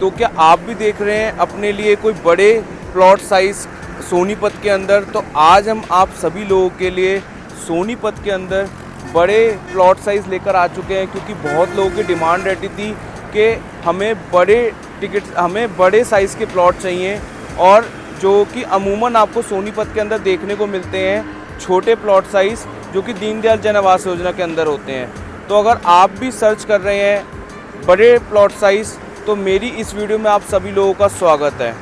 तो क्या आप भी देख रहे हैं अपने लिए कोई बड़े प्लॉट साइज़ सोनीपत के अंदर? तो आज हम आप सभी लोगों के लिए सोनीपत के अंदर बड़े प्लॉट साइज़ लेकर आ चुके हैं, क्योंकि बहुत लोगों की डिमांड रहती थी कि हमें बड़े साइज़ के प्लॉट चाहिए, और जो कि अमूमन आपको सोनीपत के अंदर देखने को मिलते हैं छोटे प्लॉट साइज़, जो कि दीनदयाल जन आवास योजना के अंदर होते हैं। तो अगर आप भी सर्च कर रहे हैं बड़े प्लॉट साइज़, तो मेरी इस वीडियो में आप सभी लोगों का स्वागत है।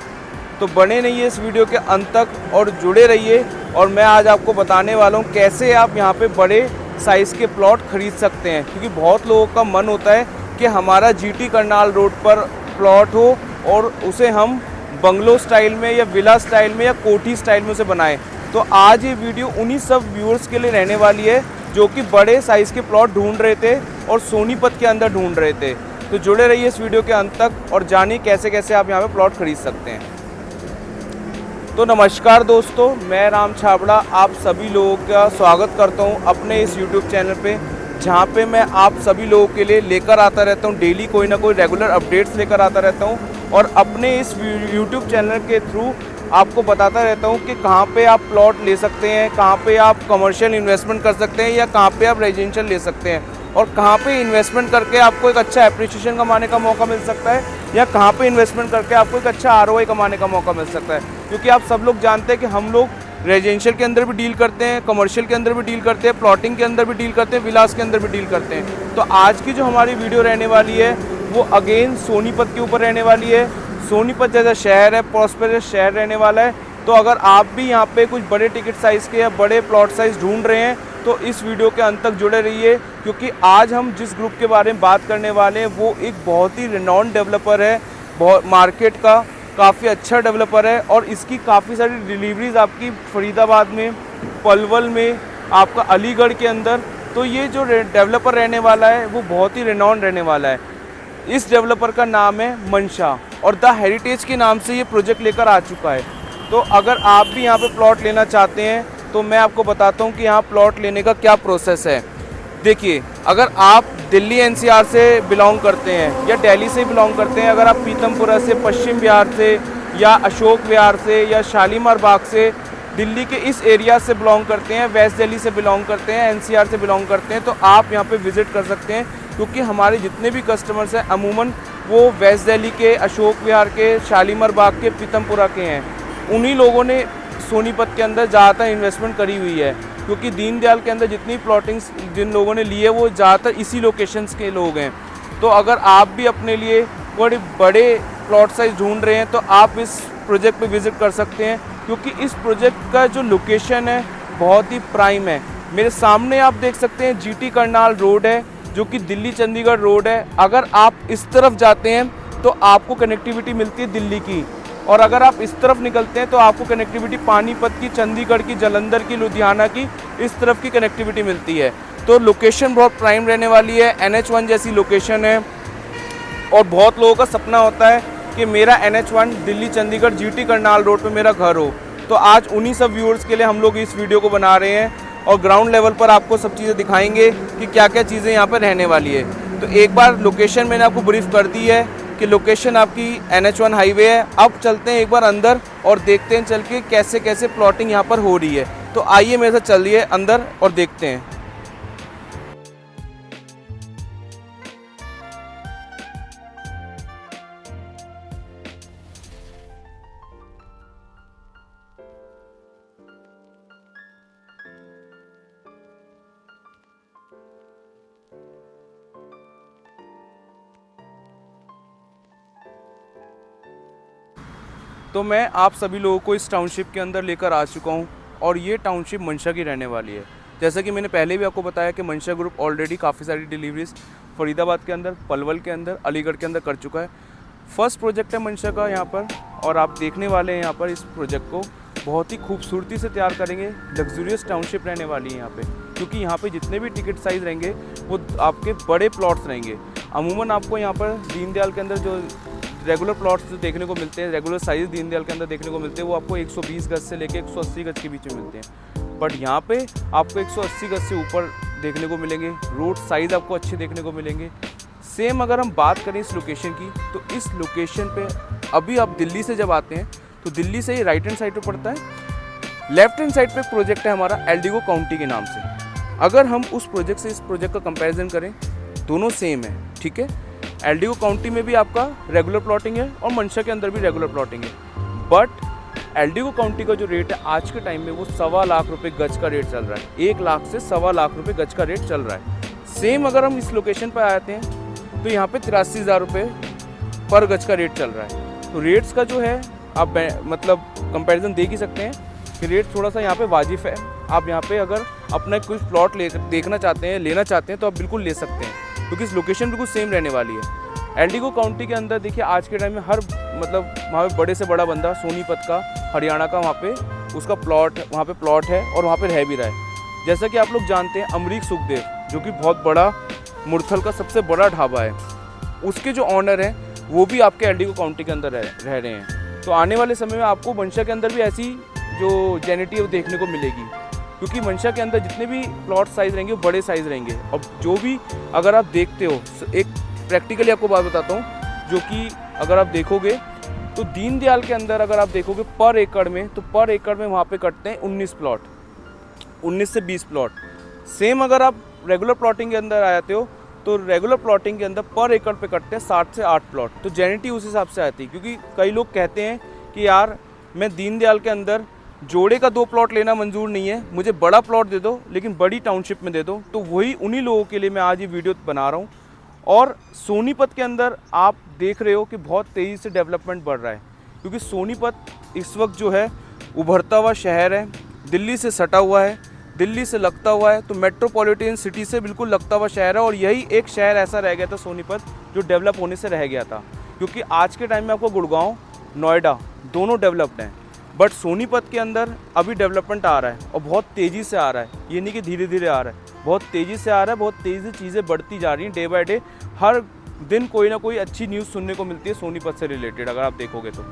तो बने रहिए इस वीडियो के अंत तक और जुड़े रहिए, और मैं आज आपको बताने वाला हूँ कैसे आप यहाँ पे बड़े साइज़ के प्लॉट खरीद सकते हैं। क्योंकि बहुत लोगों का मन होता है कि हमारा जीटी करनाल रोड पर प्लॉट हो और उसे हम बंगलो स्टाइल में या विला स्टाइल में या कोठी स्टाइल में उसे बनाएं। तो आज ये वीडियो उन्हीं सब व्यूअर्स के लिए रहने वाली है जो कि बड़े साइज़ के प्लॉट ढूंढ रहे थे और सोनीपत के अंदर ढूंढ रहे थे। तो जुड़े रहिए इस वीडियो के अंत तक और जानिए कैसे कैसे आप यहाँ पे प्लॉट खरीद सकते हैं। तो नमस्कार दोस्तों, मैं राम छाबड़ा आप सभी लोगों का स्वागत करता हूँ अपने इस यूट्यूब चैनल पे, जहाँ पे मैं आप सभी लोगों के लिए लेकर आता रहता हूँ डेली कोई ना कोई रेगुलर अपडेट्स लेकर आता रहता हूँ, और अपने इस यूट्यूब चैनल के थ्रू आपको बताता रहता हूँ कि कहाँ पे आप प्लॉट ले सकते हैं, कहाँ पे आप कमर्शियल इन्वेस्टमेंट कर सकते हैं, या कहाँ पे आप रेजिडेंशियल ले सकते हैं, और कहाँ पे इन्वेस्टमेंट करके आपको एक अच्छा एप्रिसिएशन कमाने का मौका मिल सकता है, या कहाँ पे इन्वेस्टमेंट करके आपको एक अच्छा आरओआई कमाने का मौका मिल सकता है। क्योंकि आप सब लोग जानते हैं कि हम लोग रेजिडेंशियल के अंदर भी डील करते हैं, कमर्शियल के अंदर भी डील करते हैं, प्लॉटिंग के अंदर भी डील करते हैं, विलास के अंदर भी डील करते हैं। तो आज की जो हमारी वीडियो रहने वाली है वो अगेन सोनीपत के ऊपर रहने वाली है। सोनीपत जैसा शहर है, प्रॉस्पेरस शहर रहने वाला है। तो अगर आप भी यहाँ पे कुछ बड़े टिकट साइज़ के या बड़े प्लॉट साइज़ ढूंढ रहे हैं तो इस वीडियो के अंत तक जुड़े रहिए, क्योंकि आज हम जिस ग्रुप के बारे में बात करने वाले हैं वो एक बहुत ही रिनॉन्ड डेवलपर है, बहुत मार्केट का काफ़ी अच्छा डेवलपर है, और इसकी काफ़ी सारी डिलीवरीज आपकी फरीदाबाद में, पलवल में, आपका अलीगढ़ के अंदर। तो ये जो डेवलपर रहने वाला है वो बहुत ही रिनॉन्ड रहने वाला है। इस डेवलपर का नाम है मंशा, और द हेरिटेज के नाम से ये प्रोजेक्ट लेकर आ चुका है। तो अगर आप भी यहाँ पे प्लॉट लेना चाहते हैं तो मैं आपको बताता हूँ कि यहाँ प्लॉट लेने का क्या प्रोसेस है। देखिए, अगर आप दिल्ली एनसीआर से बिलोंग करते हैं या दिल्ली से बिलोंग करते हैं, अगर आप पीतमपुरा से, पश्चिम बिहार से, या अशोक विहार से, या शालीमार बाग से, दिल्ली के इस एरिया से बिलोंग करते हैं, वेस्ट दिल्ली से बिलोंग करते हैं, एनसीआर से बिलोंग करते हैं, तो आप यहाँ पे विज़िट कर सकते हैं। क्योंकि हमारे जितने भी कस्टमर्स हैं अमूमन वो वेस्ट दिल्ली के, अशोक विहार के, शालीमार बाग के, पीतमपुरा के हैं। उन्हीं लोगों ने सोनीपत के अंदर ज़्यादातर इन्वेस्टमेंट करी हुई है, क्योंकि दीनदयाल के अंदर जितनी प्लॉटिंग्स जिन लोगों ने ली है वो ज़्यादातर इसी लोकेशंस के लोग हैं। तो अगर आप भी अपने लिए बड़े प्लॉट साइज ढूंढ रहे हैं तो आप इस प्रोजेक्ट पे विज़िट कर सकते हैं, क्योंकि इस प्रोजेक्ट का जो लोकेशन है बहुत ही प्राइम है। मेरे सामने आप देख सकते हैं जीटी करनाल रोड है, जो कि दिल्ली चंडीगढ़ रोड है। अगर आप इस तरफ जाते हैं तो आपको कनेक्टिविटी मिलती है दिल्ली की, और अगर आप इस तरफ निकलते हैं तो आपको कनेक्टिविटी पानीपत की, चंडीगढ़ की, जालंधर की, लुधियाना की, इस तरफ की कनेक्टिविटी मिलती है। तो लोकेशन बहुत प्राइम रहने वाली है, NH1 जैसी लोकेशन है, और बहुत लोगों का सपना होता है कि मेरा NH1 Delhi Chandigarh GT Karnal road पे मेरा घर हो। तो आज उन्हीं सब व्यूअर्स के लिए हम लोग इस वीडियो को बना रहे हैं, और ग्राउंड लेवल पर आपको सब चीज़ें दिखाएंगे कि क्या क्या चीज़ें यहाँ पर रहने वाली है। तो एक बार लोकेशन मैंने आपको ब्रीफ कर दी है कि लोकेशन आपकी NH1 हाईवे है। अब चलते हैं एक बार अंदर और देखते हैं चल के कैसे कैसे प्लॉटिंग यहाँ पर हो रही है। तो आइए मेरे साथ चलिए अंदर और देखते हैं। तो मैं आप सभी लोगों को इस टाउनशिप के अंदर लेकर आ चुका हूँ, और ये टाउनशिप मंशा की रहने वाली है। जैसा कि मैंने पहले भी आपको बताया कि मंशा ग्रुप ऑलरेडी काफ़ी सारी डिलीवरीज फरीदाबाद के अंदर, पलवल के अंदर, अलीगढ़ के अंदर कर चुका है। फर्स्ट प्रोजेक्ट है मंशा का यहाँ पर, और आप देखने वाले हैं यहाँ पर इस प्रोजेक्ट को बहुत ही खूबसूरती से तैयार करेंगे। लग्जूरियस टाउनशिप रहने वाली है यहाँ पे, क्योंकि यहाँ पे जितने भी टिकट साइज़ रहेंगे वो आपके बड़े प्लॉट्स रहेंगे। अमूमन आपको यहाँ पर दीनदयाल के अंदर जो रेगुलर प्लॉट्स जो देखने को मिलते हैं, रेगुलर साइज़ दीनदयाल के अंदर देखने को मिलते हैं, वो आपको 120 गज से लेके 180 गज के बीच में मिलते हैं। बट यहाँ पे आपको 180 गज से ऊपर देखने को मिलेंगे। रोड साइज़ आपको अच्छे देखने को मिलेंगे। सेम अगर हम बात करें इस लोकेशन की, तो इस लोकेशन पे अभी आप दिल्ली से जब आते हैं तो दिल्ली से ही राइट हैंड साइड पे पड़ता है। लेफ्ट हैंड साइड पे एक प्रोजेक्ट है हमारा एल्डिगो काउंटी के नाम से। अगर हम उस प्रोजेक्ट से इस प्रोजेक्ट का कंपैरिजन करें, दोनों सेम है, ठीक है। एल्डिगो काउंटी में भी आपका रेगुलर प्लॉटिंग है और मंशा के अंदर भी रेगुलर प्लॉटिंग है, बट एल्डिगो काउंटी का जो रेट है आज के टाइम में वो 1.25 लाख रुपए गज का रेट चल रहा है। 1 लाख से 1.25 लाख रुपए गज का रेट चल रहा है। सेम अगर हम इस लोकेशन पर आते हैं तो यहाँ पे 83,000 रुपये पर गज का रेट चल रहा है। तो रेट्स का जो है आप मतलब कंपैरिजन देख ही सकते हैं कि रेट थोड़ा सा यहाँ पे वाजिब है। आप यहाँ पे अगर अपना कुछ प्लॉट देखना चाहते हैं, लेना चाहते हैं, तो आप बिल्कुल ले सकते हैं, क्योंकि इस लोकेशन बिल्कुल सेम रहने वाली है। एल्डिगो काउंटी के अंदर देखिए आज के टाइम में हर मतलब वहाँ पे बड़े से बड़ा बंदा सोनीपत का, हरियाणा का, वहाँ पे उसका वहाँ पे प्लॉट है और वहाँ पे रह भी रहा है। जैसा कि आप लोग जानते हैं अमरीक सुखदेव, जो कि बहुत बड़ा मुरथल का सबसे बड़ा ढाबा है, उसके जो ऑनर हैं वो भी आपके एल्डिगो काउंटी के अंदर रह रहे हैं। तो आने वाले समय में आपको मंशा के अंदर भी ऐसी जो जेनिटी है वो देखने को मिलेगी, क्योंकि मंशा के अंदर जितने भी प्लॉट साइज़ रहेंगे वो बड़े साइज़ रहेंगे। और जो भी अगर आप देखते हो, एक प्रैक्टिकली आपको बात बताता हूँ, जो कि अगर आप देखोगे तो दीनदयाल के अंदर अगर आप देखोगे पर एकड़ में वहाँ पे कटते हैं 19 प्लॉट, 19 से 20 प्लॉट। सेम अगर आप रेगुलर प्लॉटिंग के अंदर आ जाते हो तो रेगुलर प्लॉटिंग के अंदर पर एकड़ पे कटते हैं 7 से 8 प्लॉट। तो जेनिटी उस हिसाब से आती है, क्योंकि कई लोग कहते हैं कि यार मैं दीनदयाल के अंदर जोड़े का 2 प्लॉट लेना मंजूर नहीं है, मुझे बड़ा प्लॉट दे दो लेकिन बड़ी टाउनशिप में दे दो। तो वही उन्हीं लोगों के लिए मैं आज ये वीडियो बना रहा हूँ। और सोनीपत के अंदर आप देख रहे हो कि बहुत तेज़ी से डेवलपमेंट बढ़ रहा है, क्योंकि सोनीपत इस वक्त जो है उभरता हुआ शहर है, दिल्ली से सटा हुआ है, दिल्ली से लगता हुआ है, तो मेट्रोपॉलिटन सिटी से बिल्कुल लगता हुआ शहर है। और यही एक शहर ऐसा रह गया था सोनीपत जो डेवलप होने से रह गया था, क्योंकि आज के टाइम में आपको गुड़गांव, नोएडा दोनों डेवलप्ड हैं, बट सोनीपत के अंदर अभी डेवलपमेंट आ रहा है और बहुत तेज़ी से आ रहा है। ये नहीं कि धीरे धीरे आ रहा है, बहुत तेज़ी से आ रहा है, बहुत तेज़ी से चीज़ें बढ़ती जा रही हैं डे बाय डे। हर दिन कोई ना कोई अच्छी न्यूज़ सुनने को मिलती है सोनीपत से रिलेटेड, अगर आप देखोगे तो।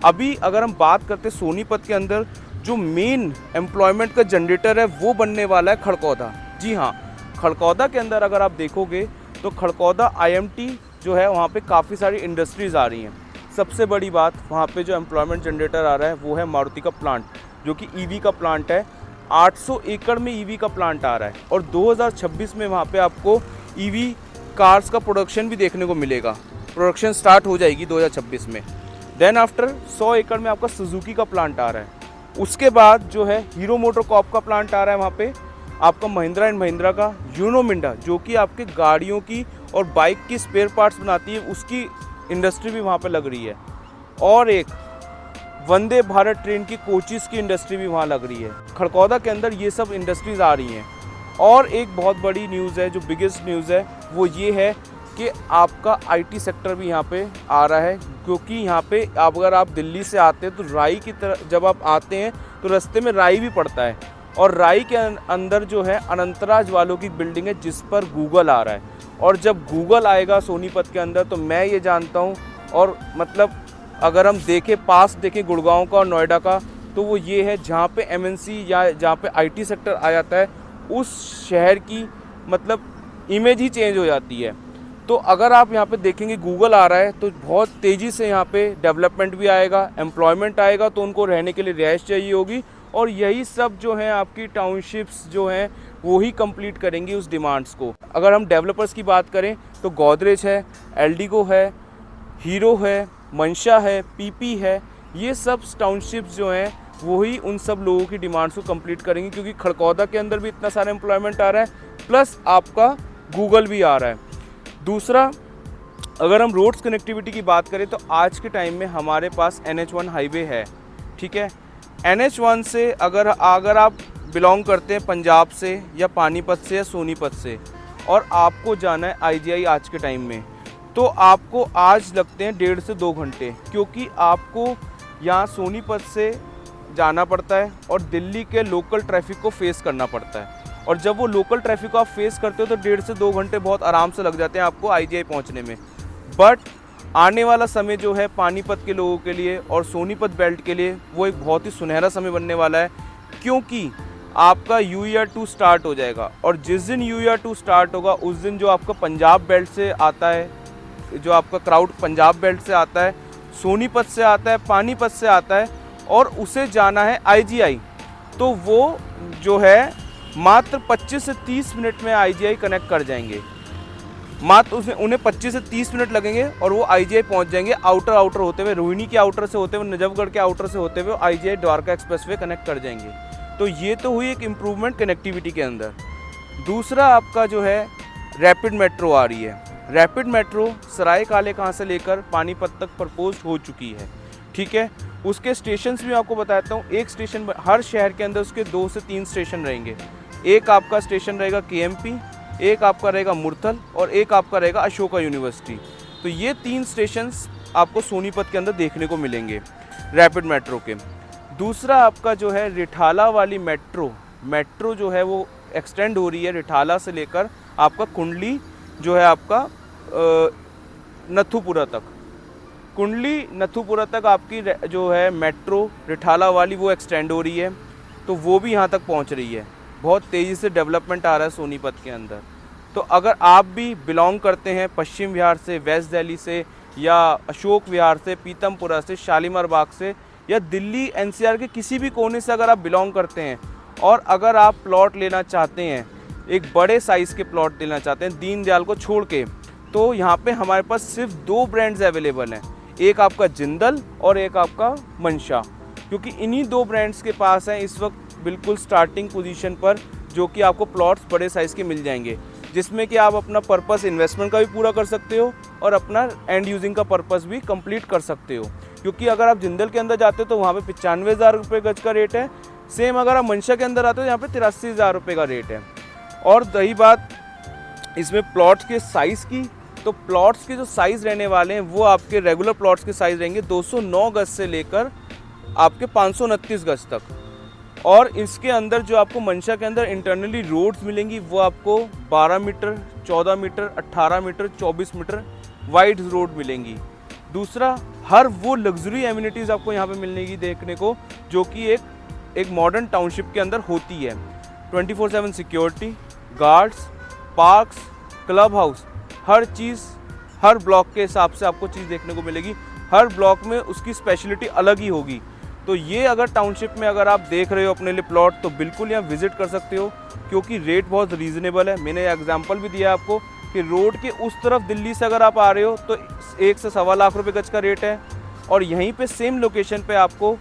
अभी अगर हम बात करते हैं सोनीपत के अंदर जो मेन एम्प्लॉयमेंट का जनरेटर है वो बनने वाला है खड़कौदा। जी हाँ, खड़कौदा के अंदर अगर आप देखोगे तो खड़कौदा IMT जो है वहाँ पे काफ़ी सारी इंडस्ट्रीज़ आ रही हैं। सबसे बड़ी बात वहाँ पे जो एम्प्लॉयमेंट जनरेटर आ रहा है वो है मारुति का प्लांट, जो कि EV का प्लांट है। 800 एकड़ में EV का प्लांट आ रहा है और 2026 में वहाँ पे आपको EV कार्स का प्रोडक्शन भी देखने को मिलेगा। प्रोडक्शन स्टार्ट हो जाएगी 2026 में। देन आफ्टर 100 एकड़ में आपका सुजुकी का प्लांट आ रहा है। उसके बाद जो है हीरो मोटर कॉर्प का प्लांट आ रहा है वहाँ पे, आपका महिंद्रा एंड महिंद्रा का, यूनो मिंडा जो कि आपके गाड़ियों की और बाइक की स्पेयर पार्ट्स बनाती है, उसकी इंडस्ट्री भी वहाँ पे लग रही है। और एक वंदे भारत ट्रेन की कोचेस की इंडस्ट्री भी वहाँ लग रही है। खड़कौदा के अंदर ये सब इंडस्ट्रीज़ आ रही हैं। और एक बहुत बड़ी न्यूज़ है, जो बिगेस्ट न्यूज़ है वो ये है कि आपका IT सेक्टर भी यहाँ पे आ रहा है, क्योंकि यहाँ पे अगर आप दिल्ली से आते हैं तो राई की तरह जब आप आते हैं तो रास्ते में राई भी पड़ता है, और राई के अंदर जो है अनंतराज वालों की बिल्डिंग है जिस पर गूगल आ रहा है। और जब गूगल आएगा सोनीपत के अंदर तो मैं ये जानता हूँ, और मतलब अगर हम पास देखें गुड़गांव का और नोएडा का, तो वो ये है जहाँ पे MNC या जहाँ पे IT सेक्टर आ जाता है उस शहर की मतलब इमेज ही चेंज हो जाती है। तो अगर आप यहाँ पे देखेंगे गूगल आ रहा है तो बहुत तेज़ी से यहाँ पे डेवलपमेंट भी आएगा, एम्प्लॉयमेंट आएगा, तो उनको रहने के लिए रिहाइश चाहिए होगी। और यही सब जो है आपकी टाउनशिप्स जो हैं वो ही कंप्लीट करेंगी उस डिमांड्स को। अगर हम डेवलपर्स की बात करें तो गोदरेज है, एल्डिगो है, हीरो है, मंशा है, PP है, ये सब टाउनशिप्स जो हैं वही उन सब लोगों की डिमांड्स को कंप्लीट करेंगी, क्योंकि खड़कौदा के अंदर भी इतना सारा एम्प्लॉयमेंट आ रहा है, प्लस आपका गूगल भी आ रहा है। दूसरा, अगर हम रोड्स कनेक्टिविटी की बात करें तो आज के टाइम में हमारे पास NH1 हाईवे है, ठीक है। NH1 से अगर आप बिलोंग करते हैं पंजाब से या पानीपत से या सोनीपत से, और आपको जाना है IGI आज के टाइम में, तो आपको आज लगते हैं 1.5 से 2 घंटे, क्योंकि आपको यहाँ सोनीपत से जाना पड़ता है और दिल्ली के लोकल ट्रैफिक को फेस करना पड़ता है। और जब वो लोकल ट्रैफिक को आप फेस करते हो तो 1.5 से 2 घंटे बहुत आराम से लग जाते हैं आपको IGI पहुंचने में। बट आने वाला समय जो है पानीपत के लोगों के लिए और सोनीपत बेल्ट के लिए वो एक बहुत ही सुनहरा समय बनने वाला है, क्योंकि आपका UER2 स्टार्ट हो जाएगा। और जिस दिन UER2 स्टार्ट होगा उस दिन जो आपका पंजाब बेल्ट से आता है, जो आपका क्राउड पंजाब बेल्ट से आता है, सोनीपत से आता है, पानीपत से आता है और उसे जाना है IGI, तो वो जो है मात्र 25 से 30 मिनट में IGI कनेक्ट कर जाएंगे। मात्र उन्हें 25 से 30 मिनट लगेंगे और वो IGI पहुंच जाएंगे। आउटर होते हुए, रोहिणी के आउटर से होते हुए, नजफगढ़ के आउटर से होते हुए IGI द्वारका एक्सप्रेसवे कनेक्ट कर जाएंगे। तो ये तो हुई एक इम्प्रूवमेंट कनेक्टिविटी के अंदर। दूसरा आपका जो है रैपिड मेट्रो आ रही है। रैपिड मेट्रो सराय काले खां से लेकर पानीपत तक प्रपोज हो चुकी है, ठीक है। उसके स्टेशंस भी आपको बताता हूँ। एक स्टेशन, हर शहर के अंदर उसके 2 से 3 स्टेशन रहेंगे। एक आपका स्टेशन रहेगा KMP, एक आपका रहेगा मुरथल और एक आपका रहेगा अशोका यूनिवर्सिटी। तो ये 3 स्टेशंस आपको सोनीपत के अंदर देखने को मिलेंगे रैपिड मेट्रो के। दूसरा आपका जो है रिठाला वाली मेट्रो जो है वो एक्सटेंड हो रही है रिठाला से लेकर आपका कुंडली जो है आपका नथुपुरा तक। कुंडली नथुपुरा तक आपकी जो है मेट्रो रिठाला वाली वो एक्सटेंड हो रही है, तो वो भी यहाँ तक पहुँच रही है। बहुत तेज़ी से डेवलपमेंट आ रहा है सोनीपत के अंदर। तो अगर आप भी बिलोंग करते हैं पश्चिम विहार से, वेस्ट दिल्ली से या अशोक विहार से, पीतमपुरा से, शालीमार बाग से या दिल्ली NCR के किसी भी कोने से अगर आप बिलोंग करते हैं और अगर आप प्लॉट लेना चाहते हैं, एक बड़े साइज़ के प्लॉट लेना चाहते हैं दीनदयाल को छोड़ के, तो यहाँ पे हमारे पास सिर्फ 2 ब्रांड्स अवेलेबल हैं। एक आपका जिंदल और एक आपका मंशा, क्योंकि इन्हीं 2 ब्रांड्स के पास हैं इस वक्त बिल्कुल स्टार्टिंग पोजीशन पर, जो कि आपको प्लॉट्स बड़े साइज़ के मिल जाएंगे, जिसमें कि आप अपना पर्पस इन्वेस्टमेंट का भी पूरा कर सकते हो और अपना एंड यूजिंग का पर्पस भी कंप्लीट कर सकते हो। क्योंकि अगर आप जिंदल के अंदर जाते हो तो वहाँ पे 95,000 रुपये गज का रेट है। सेम अगर आप मंशा के अंदर आते हो यहाँ पे 83,000 रुपये का रेट है। और रही बात इसमें प्लॉट्स के साइज़ की, तो प्लॉट्स के जो साइज़ रहने वाले हैं वो आपके रेगुलर प्लॉट्स के साइज़ रहेंगे 209 गज से लेकर आपके 529 गज तक। और इसके अंदर जो आपको मंशा के अंदर इंटरनली रोड्स मिलेंगी वो आपको 12 metre, 14 metre, 18 metre, 24 metre wide road मिलेंगी। दूसरा, हर वो लग्जरी एमिनिटीज़ आपको यहाँ पे मिलने की देखने को जो कि एक मॉडर्न टाउनशिप के अंदर होती है। 24/7 security, guards, parks, club house, हर चीज़ हर ब्लॉक के हिसाब से आपको चीज़ देखने को मिलेगी। हर ब्लॉक में उसकी स्पेशलिटी अलग ही होगी। तो ये अगर टाउनशिप में अगर आप देख रहे हो अपने लिए प्लॉट, तो बिल्कुल यहाँ विज़िट कर सकते हो, क्योंकि रेट बहुत रीज़नेबल है। मैंने एग्जांपल भी दिया आपको कि रोड के उस तरफ दिल्ली से अगर आप आ रहे हो तो 1 से सवा लाख रुपये गज का रेट है, और यहीं पे सेम लोकेशन पे आपको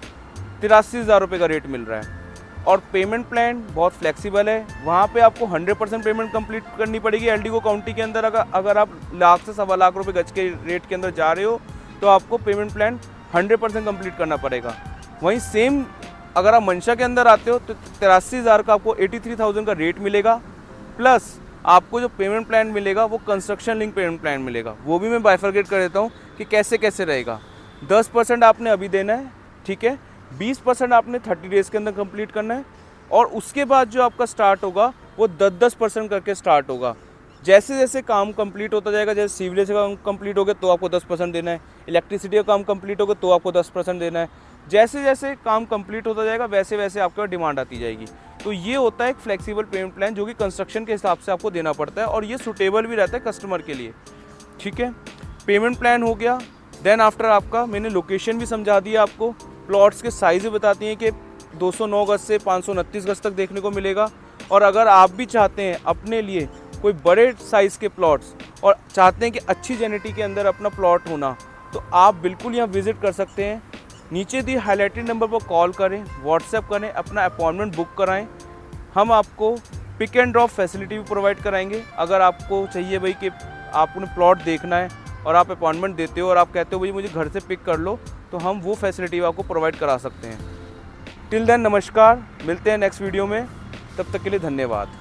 83,000 रुपये का रेट मिल रहा है। और पेमेंट प्लान बहुत फ्लेक्सिबल है। वहाँ पे आपको 100% पेमेंट कंप्लीट करनी पड़ेगी एल्डिगो काउंटी के अंदर। अगर आप लाख से सवा लाख रुपये गज के रेट के अंदर जा रहे हो तो आपको पेमेंट प्लान 100% कंप्लीट करना पड़ेगा। वहीं सेम अगर आप मंशा के अंदर आते हो तो 83,000 का आपको 83,000 का रेट मिलेगा, प्लस आपको जो पेमेंट प्लान मिलेगा वो कंस्ट्रक्शन लिंक पेमेंट प्लान मिलेगा। वो भी मैं बाइफरकेट कर देता हूँ कि कैसे कैसे रहेगा। 10% आपने अभी देना है, ठीक है, 20% आपने 30 डेज़ के अंदर कंप्लीट करना है, और उसके बाद जो आपका स्टार्ट होगा वो 10% करके स्टार्ट होगा। जैसे जैसे काम कंप्लीट होता जाएगा, जैसे सीवरेज का काम कंप्लीट हो गया तो आपको 10% देना है, इलेक्ट्रिसिटी का काम कंप्लीट होगा तो आपको 10% देना है। जैसे जैसे काम कंप्लीट होता जाएगा वैसे वैसे आपके पास डिमांड आती जाएगी। तो ये होता है एक फ्लेक्सिबल पेमेंट प्लान जो कि कंस्ट्रक्शन के हिसाब से आपको देना पड़ता है, और ये सूटेबल भी रहता है कस्टमर के लिए, ठीक है। पेमेंट प्लान हो गया, देन आफ्टर आपका मैंने लोकेशन भी समझा दिया आपको। प्लॉट्स के साइज़ भी बताती हैं कि 209 गज से 529 गज तक देखने को मिलेगा। और अगर आप भी चाहते हैं अपने लिए कोई बड़े साइज़ के प्लॉट्स और चाहते हैं कि अच्छी जेनेटी के अंदर अपना प्लॉट होना, तो आप बिल्कुल यहाँ विज़िट कर सकते हैं। नीचे दिए हाईलाइटेड नंबर पर कॉल करें, व्हाट्सएप करें, अपना अपॉइंटमेंट बुक कराएं। हम आपको पिक एंड ड्रॉप फैसिलिटी भी प्रोवाइड कराएंगे। अगर आपको चाहिए भाई कि आपने प्लॉट देखना है और आप अपॉइंटमेंट देते हो और आप कहते हो भाई मुझे घर से पिक कर लो, तो हम वो फैसिलिटी आपको प्रोवाइड करा सकते हैं। टिल देन नमस्कार, मिलते हैं नेक्स्ट वीडियो में, तब तक के लिए धन्यवाद।